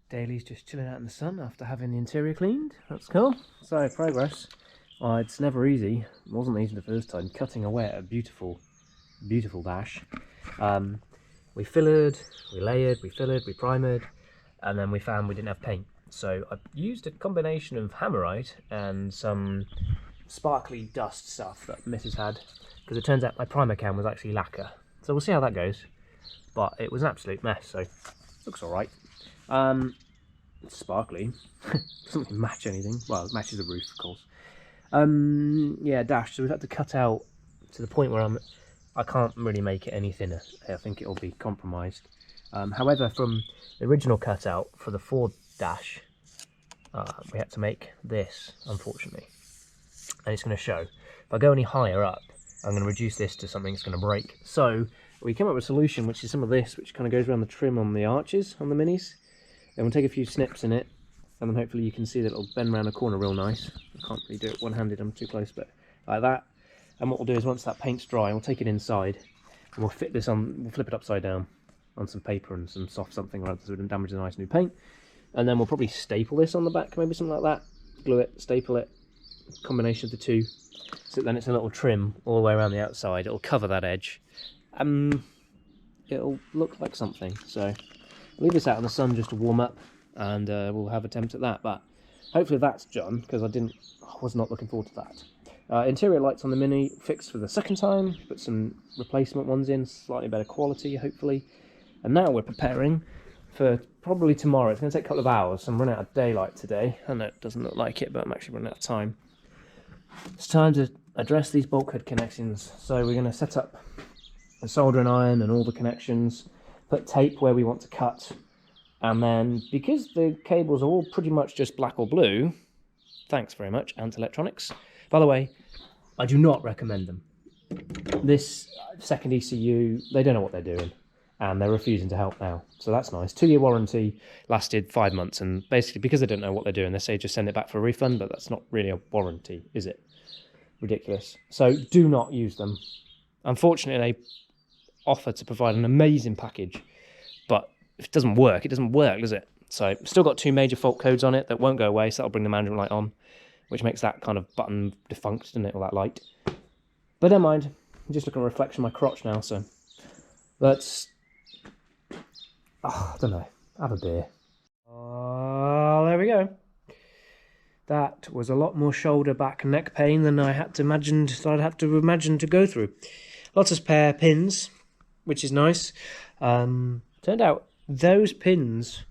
Daily's just chilling out in the sun after having the interior cleaned. That's cool. So, progress. Oh, it's never easy. It wasn't easy the first time. Cutting away at a beautiful, beautiful dash. We fillered, we layered, we fillered, we primered, and then we found we didn't have paint. So I used a combination of hammerite and some sparkly dust stuff that Mrs. had, because it turns out my primer can was actually lacquer. So we'll see how that goes. But it was an absolute mess, so looks alright. It's sparkly. Doesn't really match anything. Well, it matches the roof, of course. Yeah, dash. So we've had to cut out to the point where I can't really make it any thinner. I think it'll be compromised. However, from the original cutout for the Ford dash, we had to make this, unfortunately. And it's going to show. If I go any higher up, I'm going to reduce this to something that's going to break. So we came up with a solution, which is some of this, which kind of goes around the trim on the arches on the Minis. Then we'll take a few snips in it, and then hopefully you can see that it'll bend around the corner real nice. I can't really do it one-handed, I'm too close, but like that. And what we'll do is once that paint's dry, we'll take it inside, and we'll fit this on, we'll flip it upside down on some paper and some soft something or other so we don't damage the nice new paint. And then we'll probably staple this on the back, maybe something like that. Glue it, staple it, combination of the two. So then it's a little trim all the way around the outside. It'll cover that edge. It'll look like something. So I'll leave this out in the sun just to warm up, and we'll have attempts at that. But hopefully that's done, because I was not looking forward to that. Interior lights on the Mini fixed for the second time. Put some replacement ones in, slightly better quality, hopefully. And now we're preparing for probably tomorrow. It's going to take a couple of hours. I'm running out of daylight today. I know it doesn't look like it, but I'm actually running out of time. It's time to address these bulkhead connections. So we're going to set up the soldering iron and all the connections, put tape where we want to cut, and then because the cables are all pretty much just black or blue, thanks very much, Ant Electronics. By the way, I do not recommend them. This second ECU, they don't know what they're doing, and they're refusing to help now. So that's nice. 2-year warranty, lasted 5 months, and basically because they don't know what they're doing, they say just send it back for a refund, but that's not really a warranty, is it? Ridiculous. So do not use them. Unfortunately, they offer to provide an amazing package, but if it doesn't work, does it? So still got 2 major fault codes on it that won't go away, so that'll bring the management light on, which makes that kind of button defunct, doesn't it, all that light. But never mind, I'm just looking at a reflection of my crotch now, so let's, I don't know, have a beer. There we go. That was a lot more shoulder, back, and neck pain than I had to imagine to go through. Lots of spare pins, which is nice. Turned out those pins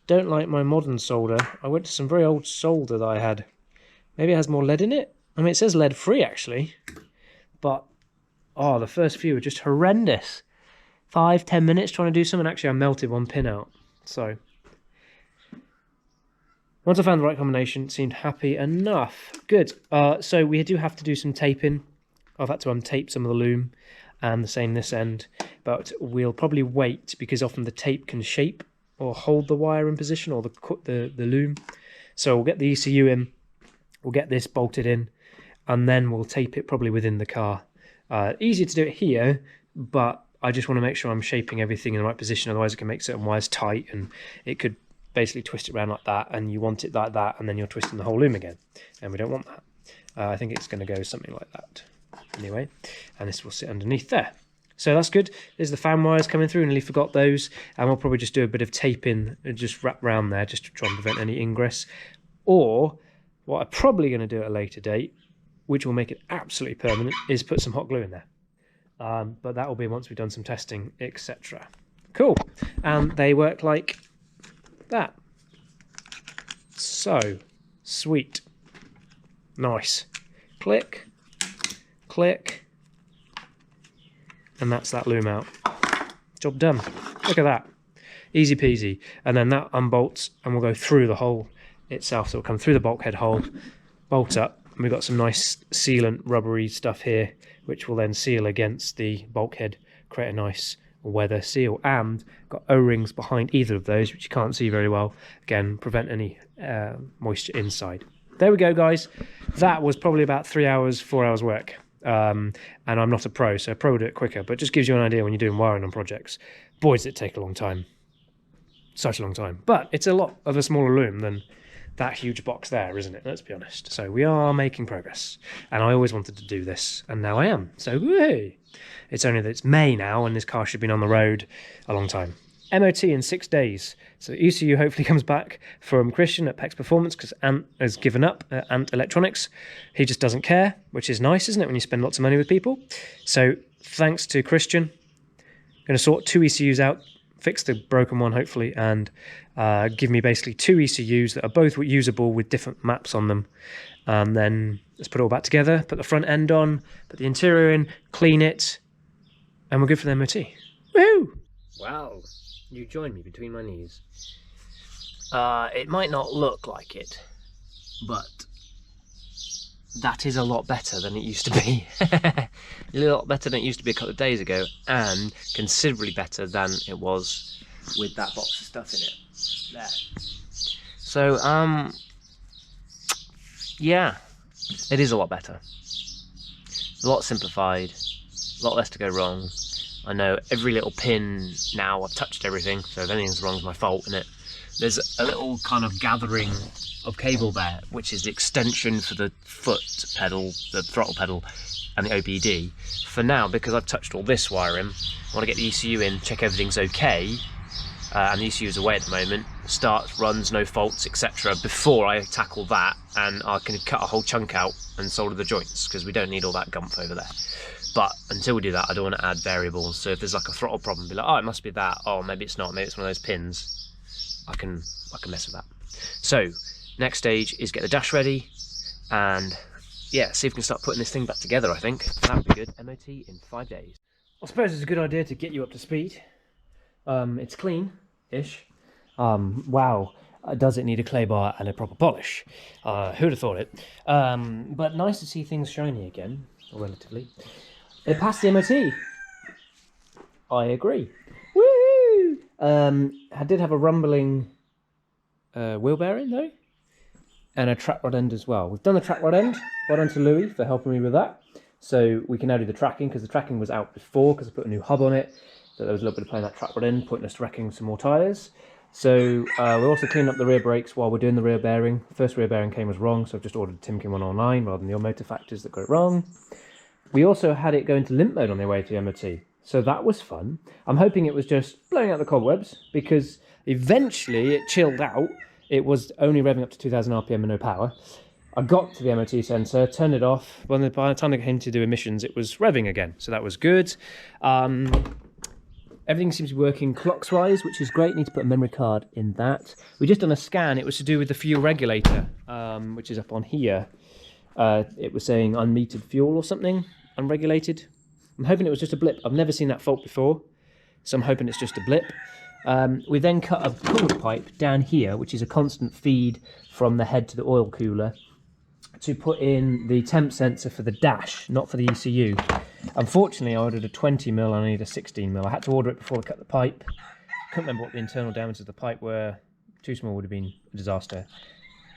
don't like my modern solder. I went to some very old solder that I had. Maybe it has more lead in it. I mean, it says lead free actually, but oh, the first few were just horrendous. 5-10 minutes trying to do something. Actually, I melted one pin out. So once I found the right combination, it seemed happy enough. Good. So we do have to do some taping. I've had to untape some of the loom, and the same this end, but we'll probably wait because often the tape can shape or hold the wire in position, or the loom. So we'll get the ECU in, we'll get this bolted in, and then we'll tape it probably within the car. Easier to do it here, but I just want to make sure I'm shaping everything in the right position, otherwise it can make certain wires tight, and it could basically twist it around like that, and you want it like that, and then you're twisting the whole loom again, and we don't want that. I think it's going to go something like that anyway, and this will sit underneath there. So that's good. There's the fan wires coming through, nearly forgot those, and we'll probably just do a bit of taping and just wrap around there just to try and prevent any ingress. Or what I'm probably going to do at a later date, which will make it absolutely permanent, is put some hot glue in there. But that will be once we've done some testing, etc. Cool. And they work like that. So sweet. Nice. Click. Click. And that's that loom out. Job done. Look at that. Easy peasy. And then that unbolts and we'll go through the hole itself. So it'll come through the bulkhead hole, bolt up, and we've got some nice sealant rubbery stuff here, which will then seal against the bulkhead, create a nice weather seal, and got O-rings behind either of those, which you can't see very well. Again, prevent any moisture inside. There we go, guys. That was probably about 3 hours, 4 hours work. and I'm not a pro, so a pro will do it quicker, but it just gives you an idea when you're doing wiring on projects. Boy, does it take a long time. Such a long time. But it's a lot of a smaller loom than that huge box there, isn't it? Let's be honest. So we are making progress, and I always wanted to do this, and now I am. So whee! It's only that it's May now, and this car should have been on the road a long time. MOT in 6 days. So ECU hopefully comes back from Christian at PEX Performance, because Ant has given up at Ant Electronics. He just doesn't care, which is nice, isn't it, when you spend lots of money with people? So thanks to Christian. Going to sort 2 ECUs out, fix the broken one hopefully, and give me basically 2 ECUs that are both usable with different maps on them. And then let's put it all back together, put the front end on, put the interior in, clean it, and we're good for the MOT. Woohoo! Wow. You joined me between my knees. It might not look like it, but that is a lot better than it used to be. A lot better than it used to be a couple of days ago, and considerably better than it was with that box of stuff in it. There. So, yeah, it is a lot better. A lot simplified, a lot less to go wrong. I know every little pin now, I've touched everything, so if anything's wrong, it's my fault, isn't it? There's a little kind of gathering of cable there, which is the extension for the foot pedal, the throttle pedal, and the OBD. For now, because I've touched all this wiring, I want to get the ECU in, check everything's okay, and the ECU is away at the moment, starts, runs, no faults, etc. before I tackle that, and I can cut a whole chunk out and solder the joints, because we don't need all that gumph over there. But until we do that, I don't want to add variables. So if there's like a throttle problem, be like, oh, it must be that. Oh, maybe it's not. Maybe it's one of those pins. I can mess with that. So next stage is get the dash ready, and yeah, see if we can start putting this thing back together. I think that would be good. MOT in 5 days. I suppose it's a good idea to get you up to speed. It's clean-ish. Wow. Does it need a clay bar and a proper polish? Who'd have thought it? But nice to see things shiny again, relatively. It passed the MOT. I agree. Woo! I did have a rumbling wheel bearing though, and a track rod end as well. We've done the track rod end. Well done to Louis for helping me with that. So we can now do the tracking, because the tracking was out before because I put a new hub on it. So there was a little bit of playing that track rod end, pointing us to wrecking some more tyres. So we're also cleaning up the rear brakes while we're doing the rear bearing. The first rear bearing came was wrong, so I've just ordered a Timken one online rather than the old motor factors that got it wrong. We also had it go into limp mode on their way to the MOT, so that was fun. I'm hoping it was just blowing out the cobwebs, because eventually it chilled out. It was only revving up to 2000 RPM and no power. I got to the MOT sensor, turned it off. By the time I came to do emissions, it was revving again, so that was good. Everything seems to be working clocks-wise, which is great. Need to put a memory card in that. We just done a scan. It was to do with the fuel regulator, which is up on here. It was saying unmetered fuel or something, unregulated. I'm hoping it was just a blip. I've never seen that fault before, so I'm hoping it's just a blip. We then cut a coolant pipe down here, which is a constant feed from the head to the oil cooler, to put in the temp sensor for the dash, not for the ECU. Unfortunately, I ordered a 20mm and I need a 16mm. I had to order it before I cut the pipe. Couldn't remember what the internal diameters of the pipe were. Too small would have been a disaster.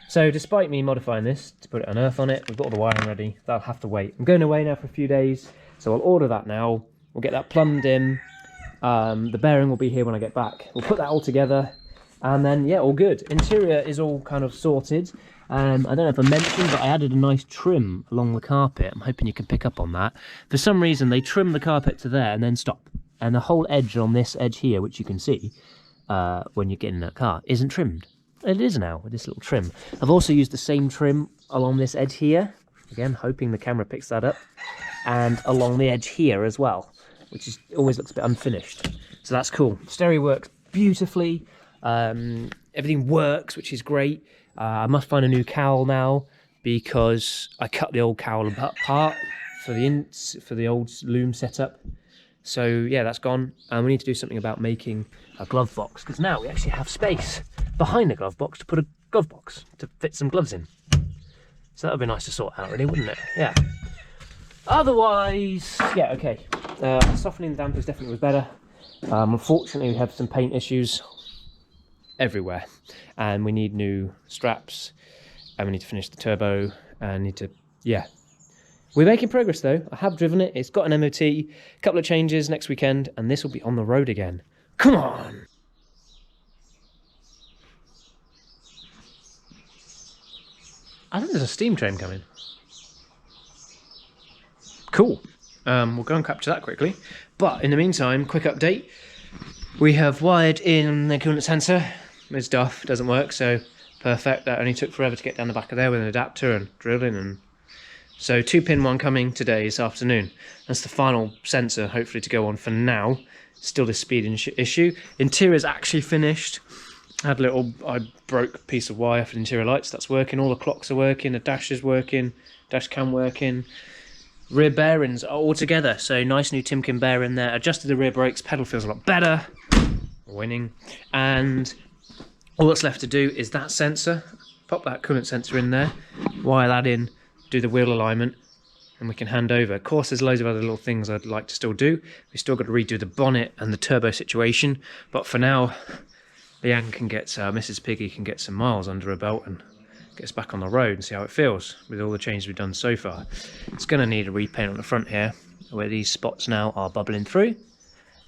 So despite me modifying this to put an earth on it, we've got all the wiring ready. That'll have to wait. I'm going away now for a few days, so I'll order that now. We'll get that plumbed in. The bearing will be here when I get back. We'll put that all together, and then yeah, all good. Interior is all kind of sorted. I don't know if I mentioned, but I added a nice trim along the carpet. I'm hoping you can pick up on that. For some reason, they trim the carpet to there and then stop. And the whole edge on this edge here, which you can see when you're getting in that car, isn't trimmed. It is now, with this little trim. I've also used the same trim along this edge here. Again, hoping the camera picks that up. And along the edge here as well, which is always looks a bit unfinished. So that's cool. Stereo works beautifully. Everything works, which is great. I must find a new cowl now, because I cut the old cowl apart for the old loom setup. So yeah, that's gone, and we need to do something about making a glove box, because now we actually have space behind the glove box to put a glove box to fit some gloves in. So that would be nice to sort out, really, wouldn't it? Yeah. Otherwise, yeah, okay. Softening the dampers definitely was better. Unfortunately, we have some paint issues everywhere, and we need new straps, and we need to finish the turbo, and need to, yeah, We're making progress though. I have driven it. It's got an MOT, a couple of changes next weekend, and this will be on the road again. Come on! I think there's a steam train coming. Cool. We'll go and capture that quickly. But in the meantime, quick update. We have wired in the coolant sensor. It's duff, doesn't work, so perfect. That only took forever to get down the back of there with an adapter and drilling. And so 2-pin one coming today, this afternoon. That's the final sensor, hopefully, to go on for now. Still this speed issue. Interior's actually finished. I broke a piece of wire for the interior lights. That's working. All the clocks are working. The dash is working. Dash cam working. Rear bearings are all together. So nice new Timken bearing there. Adjusted the rear brakes. Pedal feels a lot better. Winning. And all that's left to do is that sensor. Pop that coolant sensor in there. Wire that in. Do the wheel alignment. And we can hand over. Of course, there's loads of other little things I'd like to still do. We still got to redo the bonnet and the turbo situation. But for now, Leanne can get, Mrs. Piggy can get some miles under her belt and get us back on the road and see how it feels with all the changes we've done so far. It's going to need a repaint on the front here, where these spots now are bubbling through.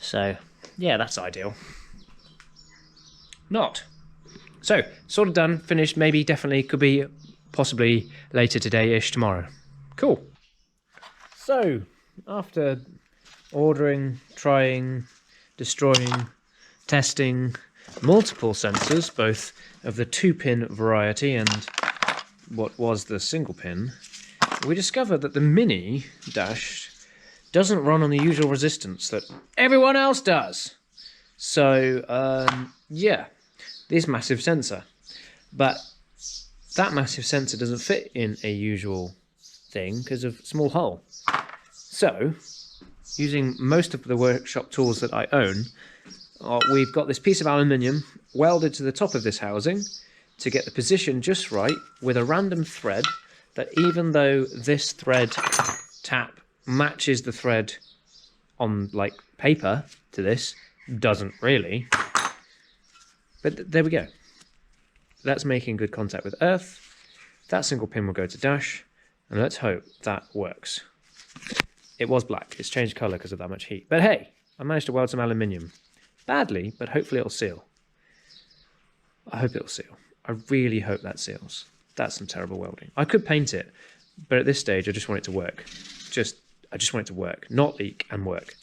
So, yeah, that's ideal. Not. So, sort of done, finished, maybe, definitely, could be, possibly later today-ish, tomorrow. Cool. So, after ordering, trying, destroying, testing multiple sensors, both of the 2-pin variety and what was the single pin, we discovered that the mini dash doesn't run on the usual resistance that everyone else does. So, yeah, this massive sensor. But that massive sensor doesn't fit in a usual thing because of small hole. So, using most of the workshop tools that I own, we've got this piece of aluminium welded to the top of this housing to get the position just right with a random thread that, even though this thread tap matches the thread on like paper to this, doesn't really. But there we go. That's making good contact with earth. That single pin will go to dash, and let's hope that works. It was black. It's changed colour because of that much heat. But hey, I managed to weld some aluminium. Badly, but hopefully it'll seal. I hope it'll seal. I really hope that seals. That's some terrible welding. I could paint it, but at this stage I just want it to work. I just want it to work, not leak and work.